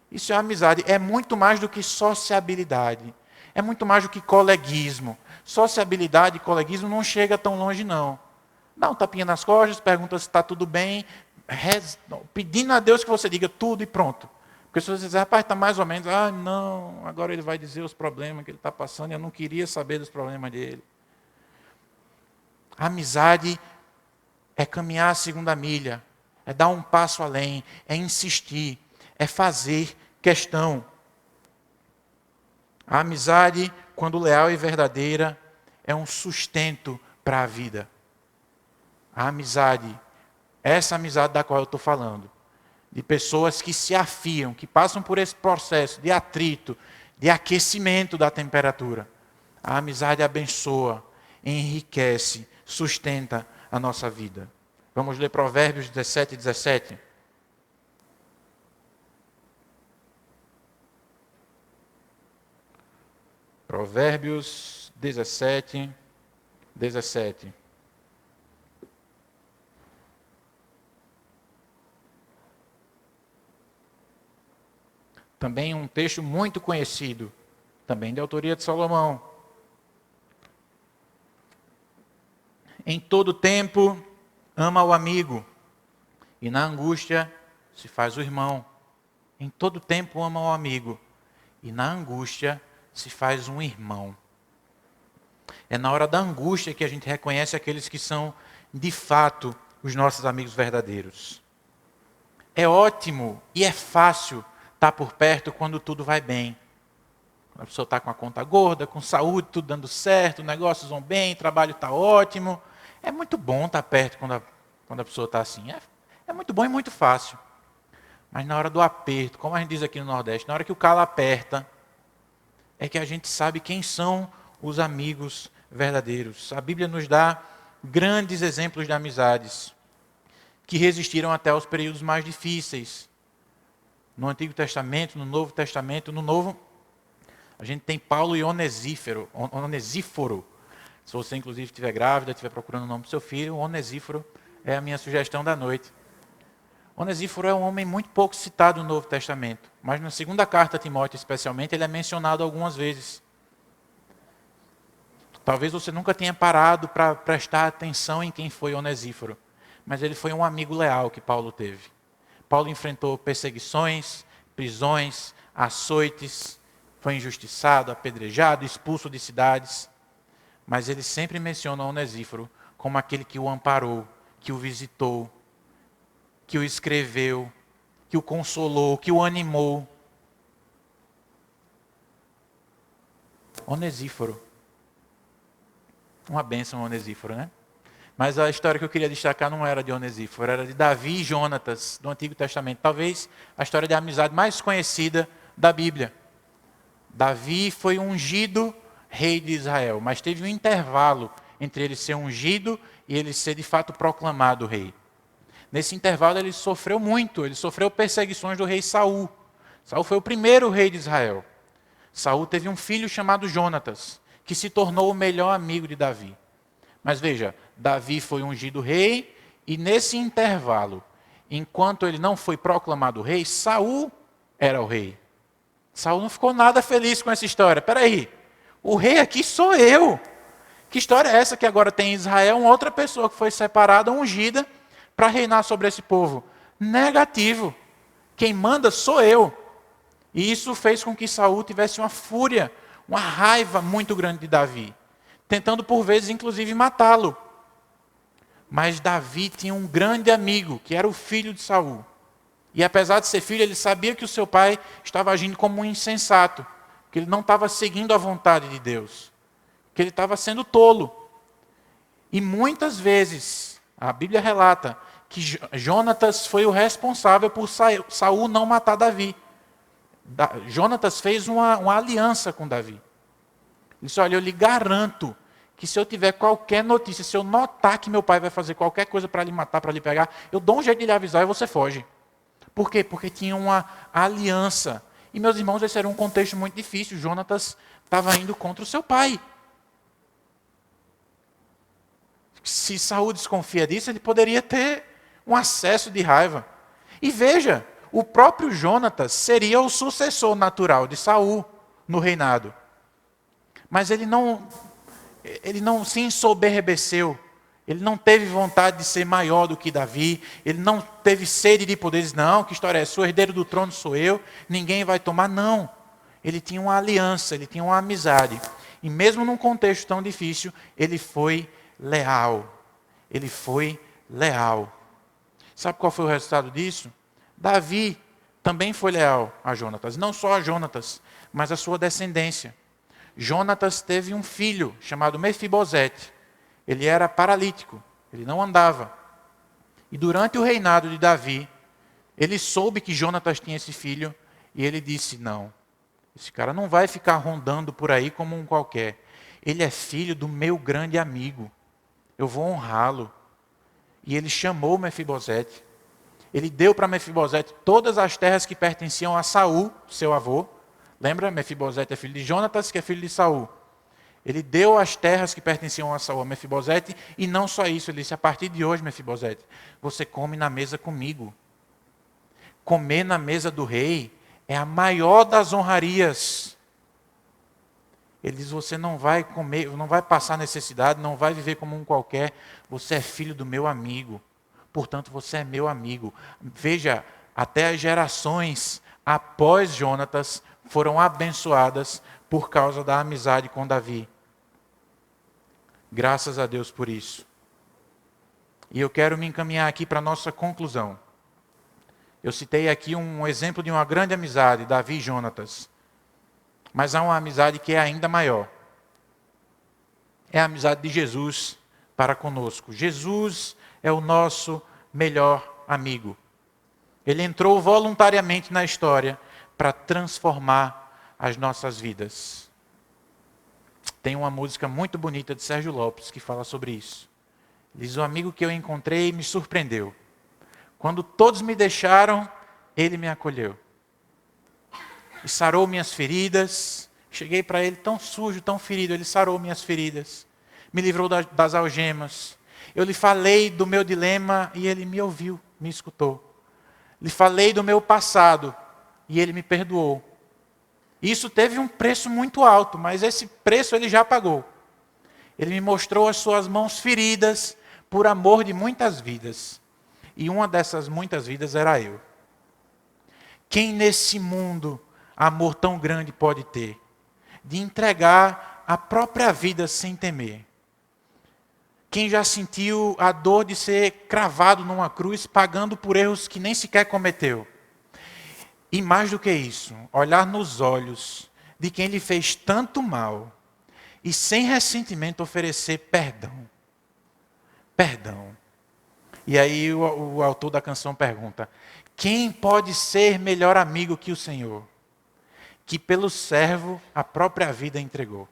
Isso é amizade. É muito mais do que sociabilidade. É muito mais do que coleguismo. Sociabilidade e coleguismo não chega tão longe, não. Dá um tapinha nas costas, pergunta se está tudo bem, pedindo a Deus que você diga tudo e pronto. Porque se você dizer, rapaz, está mais ou menos, não, agora ele vai dizer os problemas que ele está passando, e eu não queria saber dos problemas dele. A amizade é caminhar a segunda milha, é dar um passo além, é insistir, é fazer questão. A amizade, quando leal e verdadeira, é um sustento para a vida. A amizade, essa amizade da qual eu estou falando, de pessoas que se afiam, que passam por esse processo de atrito, de aquecimento da temperatura. A amizade abençoa, enriquece, sustenta a nossa vida. Vamos ler Provérbios 17 e 17. Provérbios 17, 17. Também um texto muito conhecido, também de autoria de Salomão. Em todo tempo, ama o amigo, e na angústia se faz o irmão. Em todo tempo, ama o amigo, e na angústia se faz um irmão. É na hora da angústia que a gente reconhece aqueles que são, de fato, os nossos amigos verdadeiros. É ótimo e é fácil estar por perto quando tudo vai bem. Quando a pessoa está com a conta gorda, com saúde, tudo dando certo, negócios vão bem, o trabalho está ótimo. É muito bom estar perto quando a pessoa está assim. É muito bom e muito fácil. Mas na hora do aperto, como a gente diz aqui no Nordeste, na hora que o calo aperta, é que a gente sabe quem são os amigos verdadeiros. A Bíblia nos dá grandes exemplos de amizades que resistiram até os períodos mais difíceis. No Antigo Testamento, no Novo Testamento. No Novo, a gente tem Paulo e Onesíforo. Se você, inclusive, estiver grávida, estiver procurando o nome do seu filho, Onesíforo é a minha sugestão da noite. Onesíforo é um homem muito pouco citado no Novo Testamento, mas na segunda carta a Timóteo, especialmente, ele é mencionado algumas vezes. Talvez você nunca tenha parado para prestar atenção em quem foi Onesíforo, mas ele foi um amigo leal que Paulo teve. Paulo enfrentou perseguições, prisões, açoites, foi injustiçado, apedrejado, expulso de cidades, mas ele sempre menciona Onesíforo como aquele que o amparou, que o visitou, que o escreveu, que o consolou, que o animou. Onesíforo. Uma bênção, Onesíforo, né? Mas a história que eu queria destacar não era de Onesíforo, era de Davi e Jonatas, do Antigo Testamento. Talvez a história de amizade mais conhecida da Bíblia. Davi foi ungido rei de Israel, mas teve um intervalo entre ele ser ungido e ele ser de fato proclamado rei. Nesse intervalo ele sofreu muito, ele sofreu perseguições do rei Saul. Saul foi o primeiro rei de Israel. Saul teve um filho chamado Jonatas, que se tornou o melhor amigo de Davi. Mas veja, Davi foi ungido rei e nesse intervalo, enquanto ele não foi proclamado rei, Saul era o rei. Saul não ficou nada feliz com essa história. Espera aí, o rei aqui sou eu. Que história é essa que agora tem em Israel uma outra pessoa que foi separada, ungida, para reinar sobre esse povo? Negativo. Quem manda sou eu. E isso fez com que Saul tivesse uma fúria, uma raiva muito grande de Davi, tentando por vezes inclusive matá-lo. Mas Davi tinha um grande amigo, que era o filho de Saul. E apesar de ser filho, ele sabia que o seu pai estava agindo como um insensato, que ele não estava seguindo a vontade de Deus, que ele estava sendo tolo. E muitas vezes, a Bíblia relata que Jonatas foi o responsável por Saul não matar Davi. Jonatas fez uma aliança com Davi. Ele disse, olha, eu lhe garanto que se eu tiver qualquer notícia, se eu notar que meu pai vai fazer qualquer coisa para lhe matar, para lhe pegar, eu dou um jeito de lhe avisar e você foge. Por quê? Porque tinha uma aliança. E meus irmãos, esse era um contexto muito difícil. Jonatas estava indo contra o seu pai. Se Saul desconfia disso, ele poderia ter um acesso de raiva. E veja, o próprio Jonatas seria o sucessor natural de Saul no reinado. Mas ele não se ensoberbeceu. Ele não teve vontade de ser maior do que Davi. Ele não teve sede de poder. Dizer, não, que história é essa? O herdeiro do trono sou eu. Ninguém vai tomar. Não. Ele tinha uma aliança, ele tinha uma amizade. E mesmo num contexto tão difícil, ele foi leal. Ele foi leal. Sabe qual foi o resultado disso? Davi também foi leal a Jonatas. Não só a Jonatas, mas a sua descendência. Jonatas teve um filho chamado Mefibosete. Ele era paralítico, ele não andava. E durante o reinado de Davi, ele soube que Jonatas tinha esse filho e ele disse, não, esse cara não vai ficar rondando por aí como um qualquer. Ele é filho do meu grande amigo. Eu vou honrá-lo. E ele chamou Mefibosete. Ele deu para Mefibosete todas as terras que pertenciam a Saul, seu avô. Lembra? Mefibosete é filho de Jonatas, que é filho de Saul. Ele deu as terras que pertenciam a Saul a Mefibosete, e não só isso, ele disse, a partir de hoje, Mefibosete, você come na mesa comigo. Comer na mesa do rei é a maior das honrarias. Ele diz, você não vai comer, não vai passar necessidade, não vai viver como um qualquer, você é filho do meu amigo, portanto você é meu amigo. Veja, até as gerações após Jonatas foram abençoadas por causa da amizade com Davi. Graças a Deus por isso. E eu quero me encaminhar aqui para a nossa conclusão. Eu citei aqui um exemplo de uma grande amizade, Davi e Jonatas. Mas há uma amizade que é ainda maior. É a amizade de Jesus para conosco. Jesus é o nosso melhor amigo. Ele entrou voluntariamente na história para transformar as nossas vidas. Tem uma música muito bonita de Sérgio Lopes que fala sobre isso. Diz, o amigo que eu encontrei me surpreendeu. Quando todos me deixaram, ele me acolheu. E sarou minhas feridas. Cheguei para ele tão sujo, tão ferido, ele sarou minhas feridas. me livrou das algemas. Eu lhe falei do meu dilema e ele me ouviu, me escutou. Lhe falei do meu passado e ele me perdoou. Isso teve um preço muito alto, mas esse preço ele já pagou. Ele me mostrou as suas mãos feridas por amor de muitas vidas. E uma dessas muitas vidas era eu. Quem nesse mundo amor tão grande pode ter? De entregar a própria vida sem temer. Quem já sentiu a dor de ser cravado numa cruz, pagando por erros que nem sequer cometeu? E mais do que isso, olhar nos olhos de quem lhe fez tanto mal e sem ressentimento oferecer perdão. Perdão. E aí o autor da canção pergunta: quem pode ser melhor amigo que o Senhor, que pelo servo a própria vida entregou?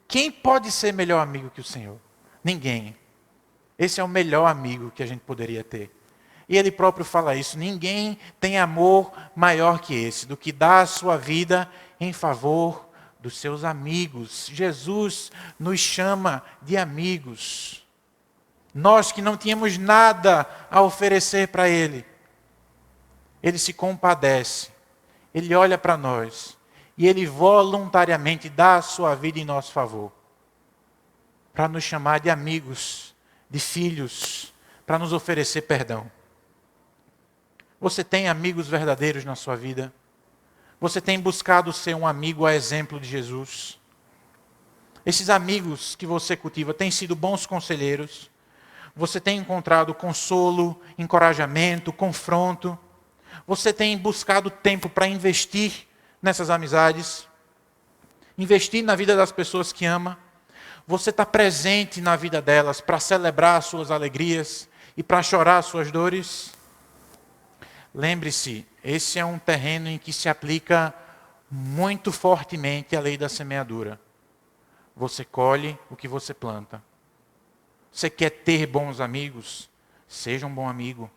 Quem pode ser melhor amigo que o Senhor? Ninguém. Esse é o melhor amigo que a gente poderia ter. E ele próprio fala isso: ninguém tem amor maior que esse, do que dar a sua vida em favor dos seus amigos. Jesus nos chama de amigos. Nós que não tínhamos nada a oferecer para Ele. Ele se compadece. Ele olha para nós. E Ele voluntariamente dá a sua vida em nosso favor. Para nos chamar de amigos, de filhos, para nos oferecer perdão. Você tem amigos verdadeiros na sua vida? Você tem buscado ser um amigo a exemplo de Jesus? Esses amigos que você cultiva têm sido bons conselheiros? Você tem encontrado consolo, encorajamento, confronto? Você tem buscado tempo para investir nessas amizades? Investir na vida das pessoas que ama? Você está presente na vida delas para celebrar as suas alegrias e para chorar as suas dores? Lembre-se, esse é um terreno em que se aplica muito fortemente a lei da semeadura. Você colhe o que você planta. Você quer ter bons amigos? Seja um bom amigo.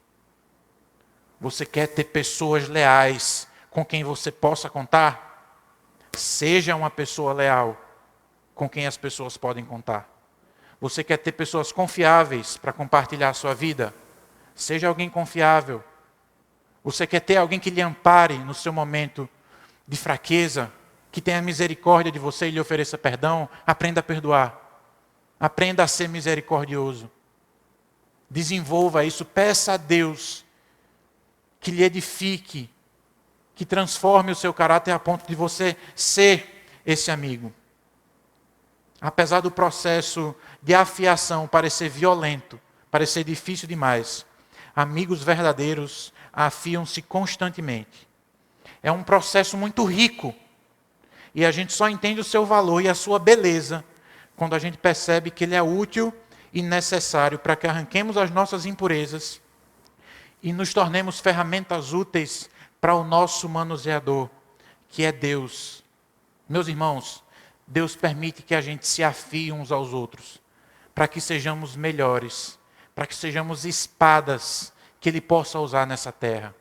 Você quer ter pessoas leais com quem você possa contar? Seja uma pessoa leal com quem as pessoas podem contar. Você quer ter pessoas confiáveis para compartilhar a sua vida? Seja alguém confiável. Você quer ter alguém que lhe ampare no seu momento de fraqueza, que tenha misericórdia de você e lhe ofereça perdão? Aprenda a perdoar. Aprenda a ser misericordioso. Desenvolva isso. Peça a Deus que lhe edifique, que transforme o seu caráter a ponto de você ser esse amigo. Apesar do processo de afiação parecer violento, parecer difícil demais, amigos verdadeiros afiam-se constantemente. É um processo muito rico. E a gente só entende o seu valor e a sua beleza quando a gente percebe que ele é útil e necessário para que arranquemos as nossas impurezas e nos tornemos ferramentas úteis para o nosso manuseador, que é Deus. Meus irmãos, Deus permite que a gente se afie uns aos outros, para que sejamos melhores, para que sejamos espadas que Ele possa usar nessa terra,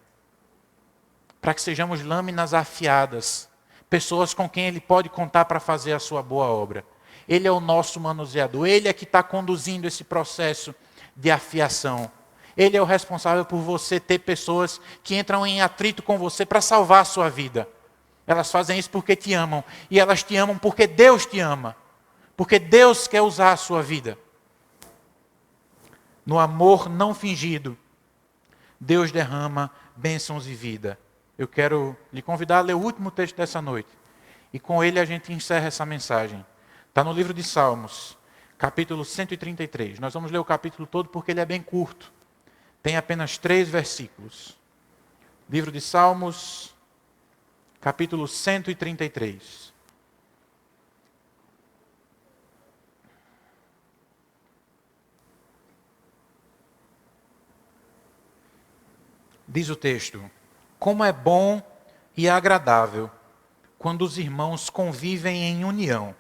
para que sejamos lâminas afiadas, pessoas com quem Ele pode contar para fazer a sua boa obra. Ele é o nosso manuseador, Ele é que está conduzindo esse processo de afiação. Ele é o responsável por você ter pessoas que entram em atrito com você para salvar a sua vida. Elas fazem isso porque te amam, e elas te amam porque Deus te ama, porque Deus quer usar a sua vida. No amor não fingido, Deus derrama bênçãos e vida. Eu quero lhe convidar a ler o último texto dessa noite, e com ele a gente encerra essa mensagem. Está no livro de Salmos, capítulo 133. Nós vamos ler o capítulo todo porque ele é bem curto. Tem apenas 3 versículos. Livro de Salmos, capítulo 133. Diz o texto: como é bom e agradável quando os irmãos convivem em união.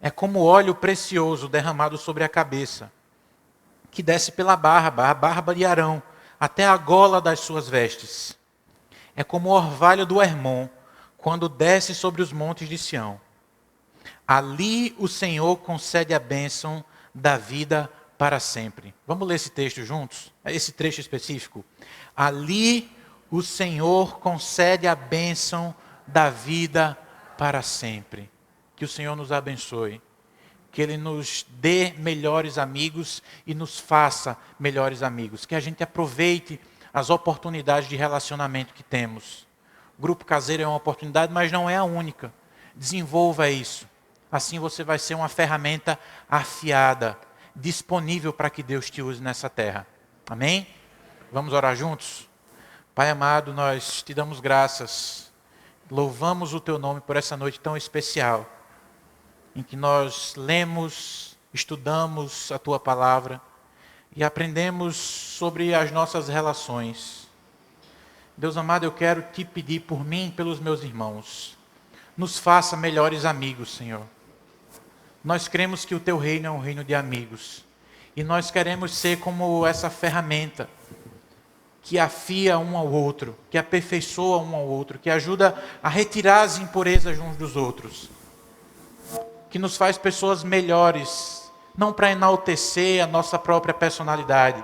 É como óleo precioso derramado sobre a cabeça, que desce pela barba, a barba de Arão, até a gola das suas vestes. É como o orvalho do Hermon, quando desce sobre os montes de Sião. Ali o Senhor concede a bênção da vida para sempre. Vamos ler esse texto juntos? Esse trecho específico. Ali o Senhor concede a bênção da vida para sempre. Que o Senhor nos abençoe. Que Ele nos dê melhores amigos e nos faça melhores amigos. Que a gente aproveite as oportunidades de relacionamento que temos. O grupo caseiro é uma oportunidade, mas não é a única. Desenvolva isso. Assim você vai ser uma ferramenta afiada, disponível para que Deus te use nessa terra. Amém? Vamos orar juntos? Pai amado, nós te damos graças. Louvamos o teu nome por essa noite tão especial, em que nós lemos, estudamos a tua palavra e aprendemos sobre as nossas relações. Deus amado, eu quero te pedir por mim e pelos meus irmãos. Nos faça melhores amigos, Senhor. Nós cremos que o teu reino é um reino de amigos. E nós queremos ser como essa ferramenta que afia um ao outro, que aperfeiçoa um ao outro, que ajuda a retirar as impurezas uns dos outros. Que nos faz pessoas melhores, não para enaltecer a nossa própria personalidade,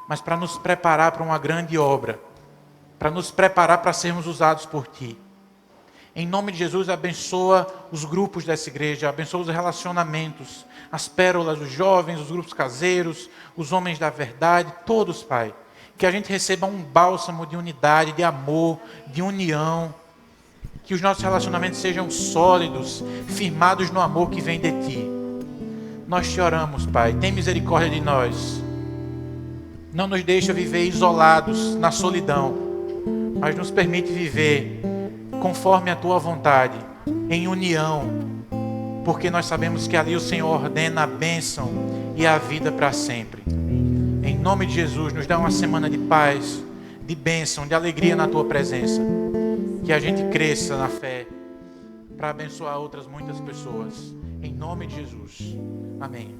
mas para nos preparar para uma grande obra, para nos preparar para sermos usados por Ti. Em nome de Jesus, abençoa os grupos dessa igreja, abençoa os relacionamentos, as pérolas, os jovens, os grupos caseiros, os homens da verdade, todos, Pai. Que a gente receba um bálsamo de unidade, de amor, de união. Que os nossos relacionamentos sejam sólidos, firmados no amor que vem de Ti. Nós te oramos, Pai, tem misericórdia de nós. Não nos deixa viver isolados na solidão, mas nos permite viver conforme a Tua vontade, em união, porque nós sabemos que ali o Senhor ordena a bênção e a vida para sempre. Em nome de Jesus, nos dá uma semana de paz, de bênção, de alegria na Tua presença. Que a gente cresça na fé para abençoar outras muitas pessoas. Em nome de Jesus. Amém.